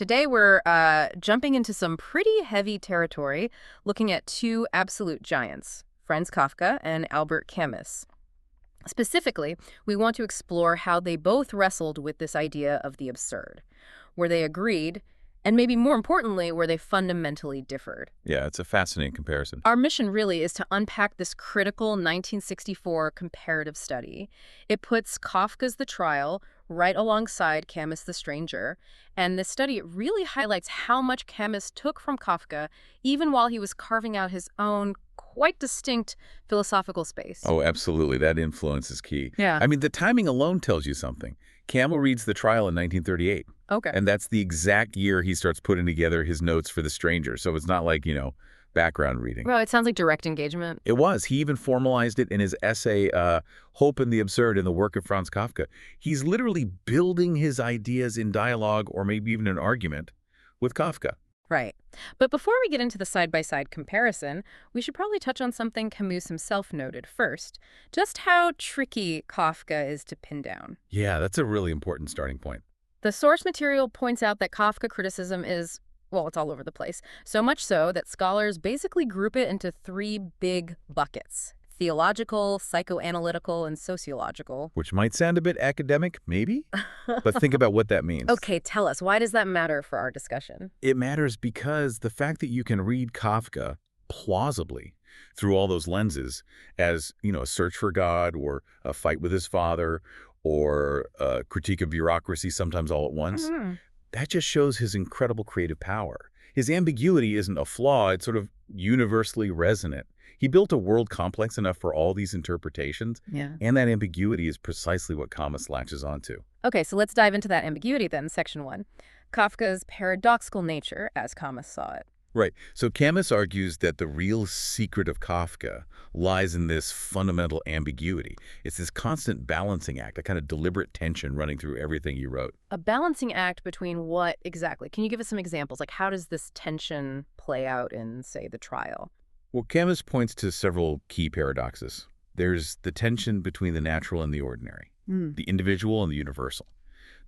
Today we're jumping into some pretty heavy territory, looking at two absolute giants, Franz Kafka and Albert Camus. Specifically, we want to explore how they both wrestled with this idea of the absurd, where they agreed, and maybe more importantly, where they fundamentally differed. Yeah, it's a fascinating comparison. Our mission really is to unpack this critical 1964 comparative study. It puts Kafka's The Trial right alongside Camus' The Stranger, and this study really highlights how much Camus took from Kafka even while he was carving out his own quite distinct philosophical space. Oh, absolutely. That influence is key. Yeah. I mean, the timing alone tells you something. Camus reads The Trial in 1938, Okay. and that's the exact year he starts putting together his notes for The Stranger. So it's not like, background reading. Well, it sounds like direct engagement. It was. He even formalized it in his essay, Hope and the Absurd, in the work of Franz Kafka. He's literally building his ideas in dialogue or maybe even an argument with Kafka. Right. But before we get into the side-by-side comparison, we should probably touch on something Camus himself noted first, just how tricky Kafka is to pin down. Yeah, that's a really important starting point. The source material points out that Kafka criticism is, well, it's all over the place. So much so that scholars basically group it into three big buckets: theological, psychoanalytical, and sociological. Which might sound a bit academic, maybe, but think about what that means. Okay, tell us, why does that matter for our discussion? It matters because the fact that you can read Kafka plausibly through all those lenses as, a search for God or a fight with his father or a critique of bureaucracy, sometimes all at once, that just shows his incredible creative power. His ambiguity isn't a flaw, it's sort of universally resonant. He built a world complex enough for all these interpretations, Yeah. and that ambiguity is precisely what Camus latches onto. Okay, so let's dive into that ambiguity then, section 1. Kafka's paradoxical nature, as Camus saw it. Right. So Camus argues that the real secret of Kafka lies in this fundamental ambiguity. It's this constant balancing act, a kind of deliberate tension running through everything he wrote. A balancing act between what exactly? Can you give us some examples? Like, how does this tension play out in, say, The Trial? Well, Camus points to several key paradoxes. There's the tension between the natural and the ordinary, the individual and the universal,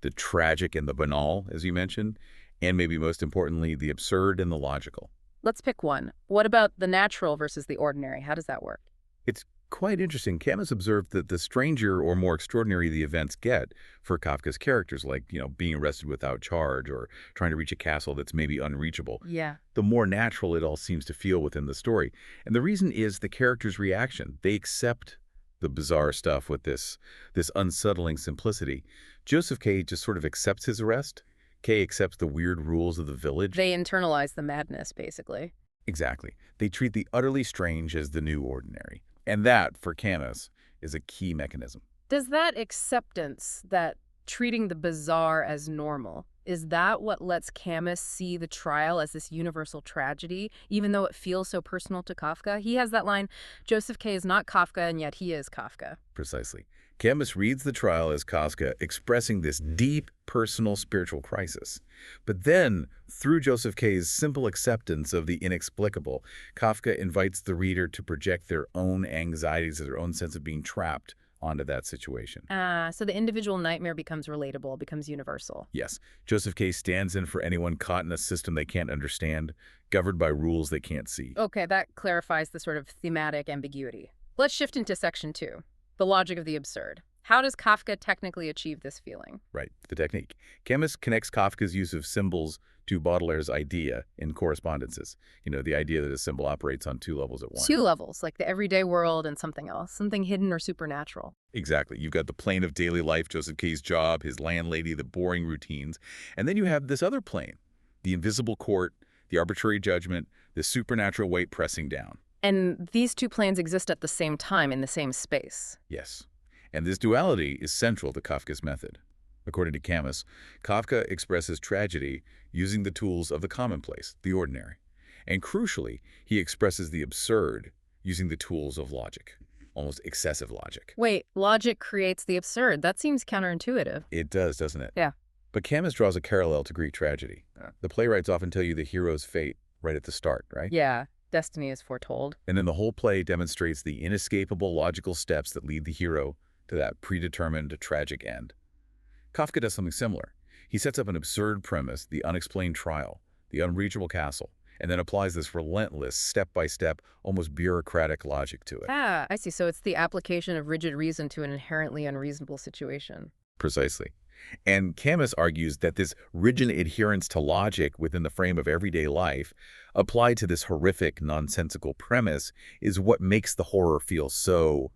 the tragic and the banal, as you mentioned, and maybe most importantly, the absurd and the logical. Let's pick one. What about the natural versus the ordinary? How does that work? It's quite interesting. Camus observed that the stranger or more extraordinary the events get for Kafka's characters, like, being arrested without charge or trying to reach a castle that's maybe unreachable, Yeah. the more natural it all seems to feel within the story. And the reason is the character's reaction. They accept the bizarre stuff with this unsettling simplicity. Joseph K. just sort of accepts his arrest. K accepts the weird rules of the village. They internalize the madness, basically. Exactly. They treat the utterly strange as the new ordinary. And that, for Camus, is a key mechanism. Does that acceptance, that treating the bizarre as normal, is that what lets Camus see The Trial as this universal tragedy, even though it feels so personal to Kafka? He has that line, Joseph K. is not Kafka, and yet he is Kafka. Precisely. Camus reads The Trial as Kafka expressing this deep, personal, spiritual crisis. But then, through Joseph K.'s simple acceptance of the inexplicable, Kafka invites the reader to project their own anxieties, their own sense of being trapped onto that situation. So the individual nightmare becomes relatable, becomes universal. Yes, Joseph K. stands in for anyone caught in a system they can't understand, governed by rules they can't see. Okay, that clarifies the sort of thematic ambiguity. Let's shift into section 2, the logic of the absurd. How does Kafka technically achieve this feeling? Right, the technique. Camus connects Kafka's use of symbols to Baudelaire's idea in correspondences. The idea that a symbol operates on two levels at once. Two levels, like the everyday world and something else, something hidden or supernatural. Exactly. You've got the plane of daily life, Joseph K.'s job, his landlady, the boring routines. And then you have this other plane, the invisible court, the arbitrary judgment, the supernatural weight pressing down. And these two planes exist at the same time in the same space. Yes. And this duality is central to Kafka's method. According to Camus, Kafka expresses tragedy using the tools of the commonplace, the ordinary. And crucially, he expresses the absurd using the tools of logic, almost excessive logic. Wait, logic creates the absurd. That seems counterintuitive. It does, doesn't it? Yeah. But Camus draws a parallel to Greek tragedy. The playwrights often tell you the hero's fate right at the start, right? Yeah, destiny is foretold. And then the whole play demonstrates the inescapable logical steps that lead the hero to that predetermined tragic end. Kafka does something similar. He sets up an absurd premise, the unexplained trial, the unreachable castle, and then applies this relentless, step-by-step, almost bureaucratic logic to it. Ah, I see. So it's the application of rigid reason to an inherently unreasonable situation. Precisely. And Camus argues that this rigid adherence to logic within the frame of everyday life, applied to this horrific, nonsensical premise, is what makes the horror feel so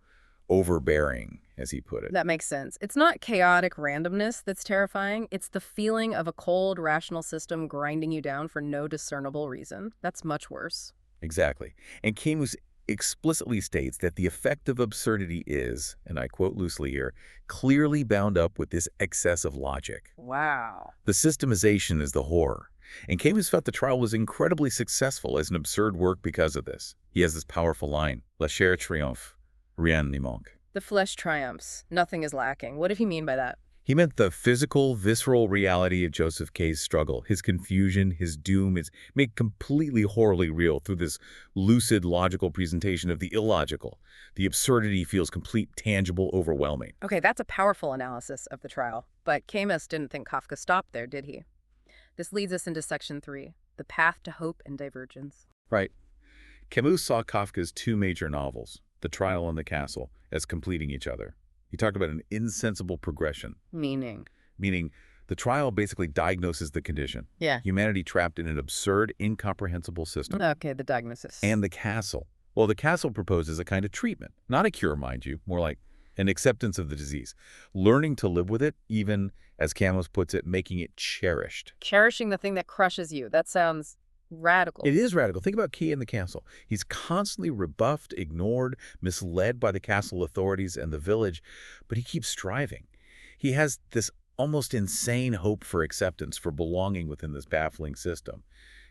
overbearing, as he put it. That makes sense. It's not chaotic randomness that's terrifying. It's the feeling of a cold, rational system grinding you down for no discernible reason. That's much worse. Exactly. And Camus explicitly states that the effect of absurdity is, and I quote loosely here, clearly bound up with this excess of logic. Wow. The systemization is the horror. And Camus felt the trial was incredibly successful as an absurd work because of this. He has this powerful line, La chair triomphe, rien ne manque. The flesh triumphs. Nothing is lacking. What did he mean by that? He meant the physical, visceral reality of Joseph K's struggle, his confusion, his doom is made completely horribly real through this lucid, logical presentation of the illogical. The absurdity feels complete, tangible, overwhelming. Okay, that's a powerful analysis of the trial. But Camus didn't think Kafka stopped there, did he? This leads us into section 3, the path to hope and divergence. Right. Camus saw Kafka's two major novels, The Trial and The Castle, as completing each other. He talked about an insensible progression. Meaning? Meaning, the trial basically diagnoses the condition. Yeah. Humanity trapped in an absurd, incomprehensible system. Okay, the diagnosis. And the castle. Well, the castle proposes a kind of treatment. Not a cure, mind you, more like an acceptance of the disease. Learning to live with it, even, as Camus puts it, making it cherished. Cherishing the thing that crushes you. That sounds radical. It is radical. Think about Key in the castle. He's constantly rebuffed, ignored, misled by the castle authorities and the village, but he keeps striving. He has this almost insane hope for acceptance, for belonging within this baffling system.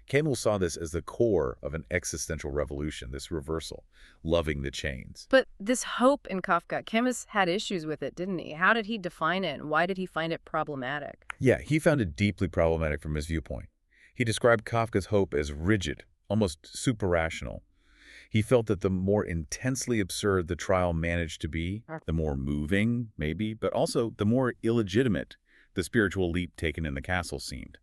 Camus saw this as the core of an existential revolution, this reversal, loving the chains. But this hope in Kafka, Camus had issues with it, didn't he? How did he define it, and why did he find it problematic? Yeah, he found it deeply problematic from his viewpoint. He described Kafka's hope as rigid, almost super-rational. He felt that the more intensely absurd the trial managed to be, the more moving, maybe, but also the more illegitimate the spiritual leap taken in the castle seemed.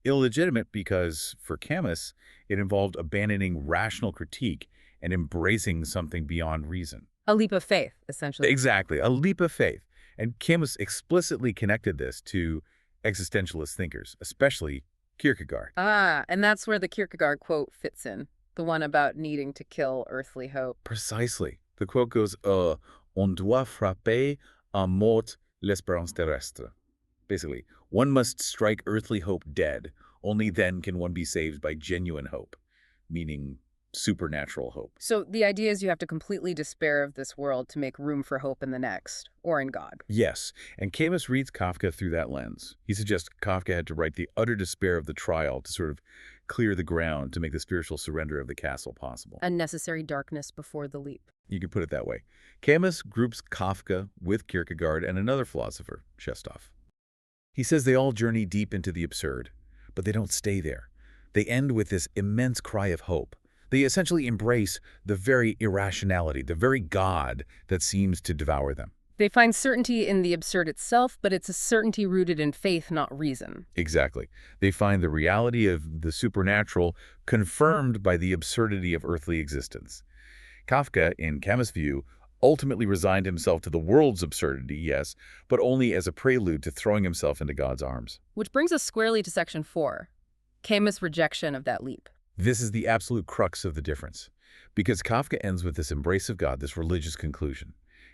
Illegitimate because, for Camus, it involved abandoning rational critique and embracing something beyond reason. A leap of faith, essentially. Exactly, a leap of faith. And Camus explicitly connected this to existentialist thinkers, especially Kierkegaard. Ah, and that's where the Kierkegaard quote fits in. The one about needing to kill earthly hope. Precisely. The quote goes, on doit frapper à mort l'espérance terrestre. Basically, one must strike earthly hope dead. Only then can one be saved by genuine hope, meaning supernatural hope. So the idea is you have to completely despair of this world to make room for hope in the next, or in God. Yes, and Camus reads Kafka through that lens. He suggests Kafka had to write the utter despair of the trial to sort of clear the ground to make the spiritual surrender of the castle possible. Unnecessary darkness before the leap. You could put it that way. Camus groups Kafka with Kierkegaard and another philosopher, Shestov. He says they all journey deep into the absurd, but they don't stay there. They end with this immense cry of hope. They essentially embrace the very irrationality, the very God that seems to devour them. They find certainty in the absurd itself, but it's a certainty rooted in faith, not reason. Exactly. They find the reality of the supernatural confirmed by the absurdity of earthly existence. Kafka, in Camus' view, ultimately resigned himself to the world's absurdity, yes, but only as a prelude to throwing himself into God's arms. Which brings us squarely to section 4, Camus' rejection of that leap. This is the absolute crux of the difference, because Kafka ends with this embrace of God, this religious conclusion.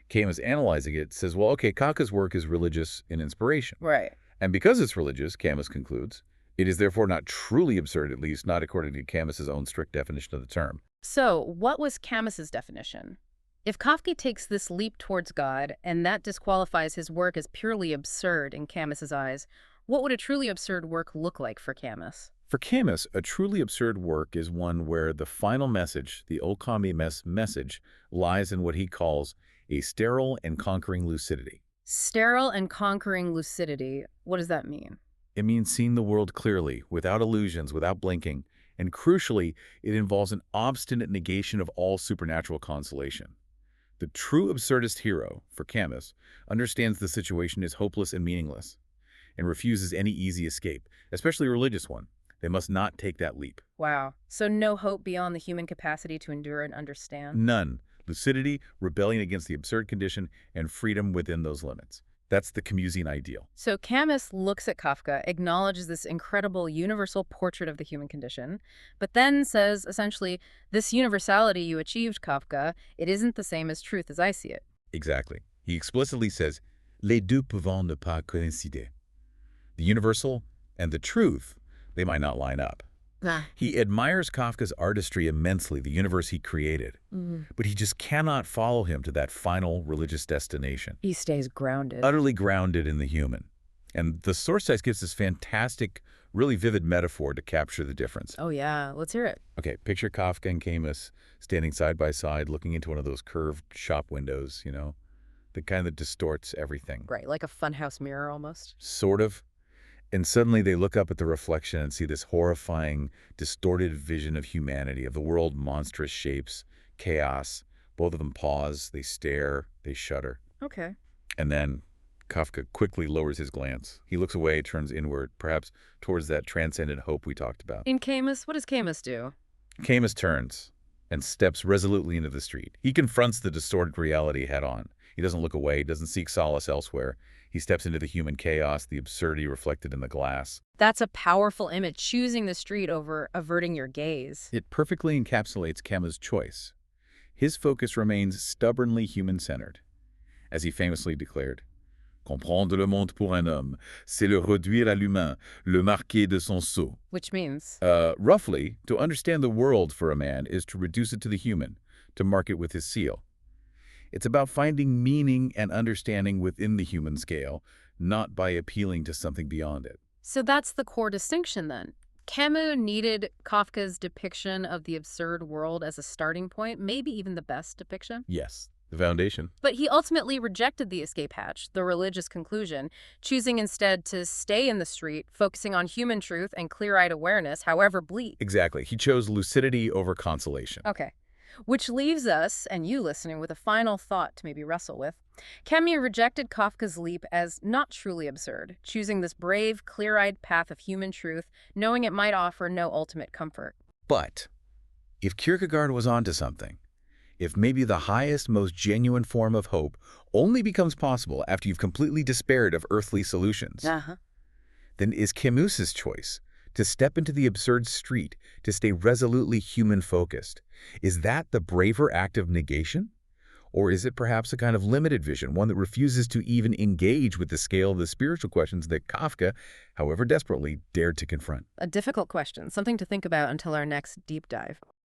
Camus, analyzing it, says, well, okay, Kafka's work is religious in inspiration. Right. And because it's religious, Camus concludes, it is therefore not truly absurd, at least not according to Camus's own strict definition of the term. So, what was Camus's definition? If Kafka takes this leap towards God, and that disqualifies his work as purely absurd in Camus's eyes, what would a truly absurd work look like for Camus? For Camus, a truly absurd work is one where the final message, the okami message, lies in what he calls a sterile and conquering lucidity. Sterile and conquering lucidity, what does that mean? It means seeing the world clearly, without illusions, without blinking, and crucially, it involves an obstinate negation of all supernatural consolation. The true absurdist hero, for Camus, understands the situation is hopeless and meaningless. and refuses any easy escape, especially a religious one. They must not take that leap. Wow. So no hope beyond the human capacity to endure and understand? None. Lucidity, rebellion against the absurd condition, and freedom within those limits. That's the Camusian ideal. So Camus looks at Kafka, acknowledges this incredible universal portrait of the human condition, but then says, essentially, this universality you achieved, Kafka, it isn't the same as truth as I see it. Exactly. He explicitly says, les deux pouvant ne pas coïncider. The universal and the truth, they might not line up. He admires Kafka's artistry immensely, the universe he created, but he just cannot follow him to that final religious destination. He stays grounded. Utterly grounded in the human. And the source text gives this fantastic, really vivid metaphor to capture the difference. Oh yeah, let's hear it. Okay, picture Kafka and Camus standing side by side, looking into one of those curved shop windows, the kind that distorts everything. Right, like a funhouse mirror almost. Sort of. And suddenly they look up at the reflection and see this horrifying, distorted vision of humanity, of the world, monstrous shapes, chaos. Both of them pause, they stare, they shudder. Okay. And then Kafka quickly lowers his glance. He looks away, turns inward, perhaps towards that transcendent hope we talked about. In Camus, what does Camus do? Camus turns and steps resolutely into the street. He confronts the distorted reality head-on. He doesn't look away, doesn't seek solace elsewhere. He steps into the human chaos, the absurdity reflected in the glass. That's a powerful image, choosing the street over averting your gaze. It perfectly encapsulates Camus' choice. His focus remains stubbornly human-centered. As he famously declared, comprendre le monde pour un homme, c'est le réduire à l'humain, le marquer de son sceau. Which means? Roughly, to understand the world for a man is to reduce it to the human, to mark it with his seal. It's about finding meaning and understanding within the human scale, not by appealing to something beyond it. So that's the core distinction then. Camus needed Kafka's depiction of the absurd world as a starting point, maybe even the best depiction. Yes, the foundation. But he ultimately rejected the escape hatch, the religious conclusion, choosing instead to stay in the street, focusing on human truth and clear-eyed awareness, however bleak. Exactly. He chose lucidity over consolation. Okay. Which leaves us, and you listening, with a final thought to maybe wrestle with. Camus rejected Kafka's leap as not truly absurd, choosing this brave, clear-eyed path of human truth, knowing it might offer no ultimate comfort. But if Kierkegaard was onto something, if maybe the highest, most genuine form of hope only becomes possible after you've completely despaired of earthly solutions, then is Camus's choice to step into the absurd street, to stay resolutely human-focused. Is that the braver act of negation? Or is it perhaps a kind of limited vision, one that refuses to even engage with the scale of the spiritual questions that Kafka, however desperately, dared to confront? A difficult question, something to think about until our next deep dive.